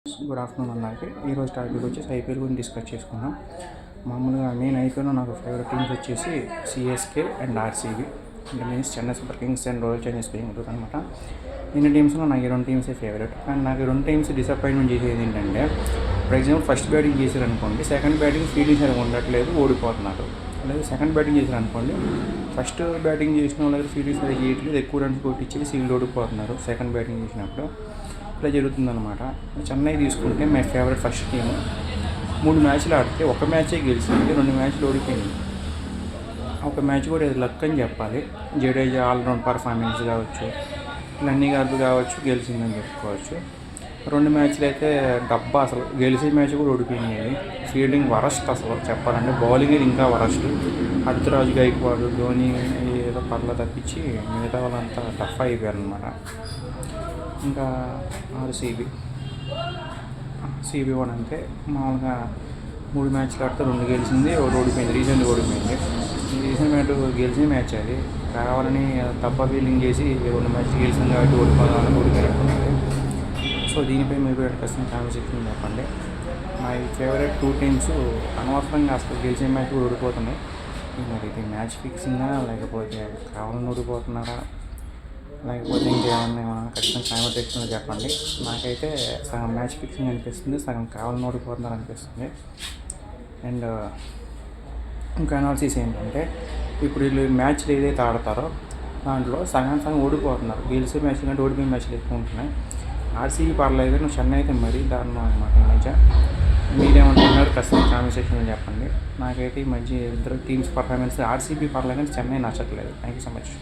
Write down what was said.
Good afternoon అందరికి. ఈరోజు topic వచ్చేసి ఐపీఎల్ గురించి డిస్కస్ చేసుకుందాం. మామూలుగా నేను ఐపీఎల్లో నాకు ఫేవరెట్ టీమ్స్ వచ్చేసి సిఎస్కే అండ్ ఆర్సీబీ, అంటే means Chennai super Kings and royal Challengers Bengaluru అనమాట. ఇన్ని టీమ్స్లో నాకు ఈ రెండు టీమ్సే ఫేవరెట్. కానీ నాకు ఈ రెండు టీమ్స్ డిసప్పాయింట్మెంట్ చేసేది ఏంటంటే, ఫర్ ఎగ్జాంపుల్ ఫస్ట్ బ్యాటింగ్ చేశారనుకోండి, సెకండ్ బ్యాటింగ్ ఫీల్డింగ్ సరిగా ఉండట్లేదు, ఓడిపోతున్నారు. లేదా సెకండ్ బ్యాటింగ్ చేశారనుకోండి, ఫస్ట్ బ్యాటింగ్ చేసిన వాళ్ళ దగ్గర ఫీల్డింగ్ సరిగా చేయట్లేదు, ఎక్కువ రన్స్ కొట్టించేసి సీల్డ్ ఓడిపోతున్నారు సెకండ్ బ్యాటింగ్ చేసినప్పుడు. ఇట్లా జరుగుతుందన్నమాట. చెన్నై తీసుకుంటే మై ఫేవరెట్ ఫస్ట్ టీమ్ 3 మ్యాచ్లు ఆడితే ఒక మ్యాచే గెలిచింది, 2 మ్యాచ్లు ఓడిపోయింది. ఒక మ్యాచ్ కూడా ఇది లక్ అని చెప్పాలి. జడేజా ఆల్రౌండ్ పర్ఫార్మెన్స్ కావచ్చు, నన్నీ గారు కావచ్చు, గెలిచిందని చెప్పుకోవచ్చు. 2 మ్యాచ్లు అయితే డబ్బా, అసలు గెలిచే మ్యాచ్ కూడా ఓడిపోయింది. ఫీల్డింగ్ వరస్ట్ అసలు చెప్పాలంటే, బౌలింగ్ ఇంకా వరస్ట్. అర్ధరాజు గైక్వాడ్, ధోని ఏదో పర్ల తప్పించి మిగతా వాళ్ళంతా టఫ్ అయిపోయారు అనమాట. ఇంకా ఆర్సీబీ కూడా అంతే. మామూలుగా 3 మ్యాచ్లు ఆడితే 2 గెలిచింది, 1 ఓడిపోయింది. రీసెంట్గా ఓడిపోయింది. రీసెంట్ మ్యాచ్ గెలిచిన మ్యాచ్ అది కావాలని తప్ప ఫీల్డింగ్ చేసి 2 మ్యాచ్లు గెలిచింది కాబట్టి ఓడిపోవాలని ఓడిపోయినట్టున్నది. సో దీనిపై మీరు ఖచ్చితంగా కామెంట్ సెక్షన్లో చెప్పండి. మై ఫేవరెట్ 2 టీమ్స్ అనవసరంగా అసలు గెలిచే మ్యాచ్ కూడా ఓడిపోతున్నాయి. మరి ఇది మ్యాచ్ ఫిక్సింగా, లేకపోతే కావాలని ఓడిపోతున్నారా, లేకపోతే ఇంకేమన్నా ఖచ్చితంగా కామెంట్ సెక్షన్లో చెప్పండి. నాకైతే సగం మ్యాచ్ ఫిక్సింగ్ అనిపిస్తుంది, సగం కావాలని ఓడిపోతున్నారు అనిపిస్తుంది. అండ్ ఇంకా అనాలిసిస్ ఏంటంటే, ఇప్పుడు వీళ్ళు మ్యాచ్లు ఏదైతే ఆడతారో దాంట్లో సగం ఓడిపోతున్నారు. గెలిచే మ్యాచ్లు కంటే ఓడిపోయే మ్యాచ్లు ఎక్కువ ఉంటున్నాయి. ఆర్సీబీ పర్లేదు, నువ్వు చెన్నై అయితే మరీ దారుణం అనమాట ఈ మధ్య. మీరేమంటున్నారు ఖచ్చితంగా కామెంట్ సెక్షన్లో చెప్పండి. నాకైతే ఈ మధ్య ఇద్దరు టీమ్స్ పర్ఫార్మెన్స్ ఆర్సీబీ పర్లేదు కానీ చెన్నై నచ్చట్లేదు. Thank you so much.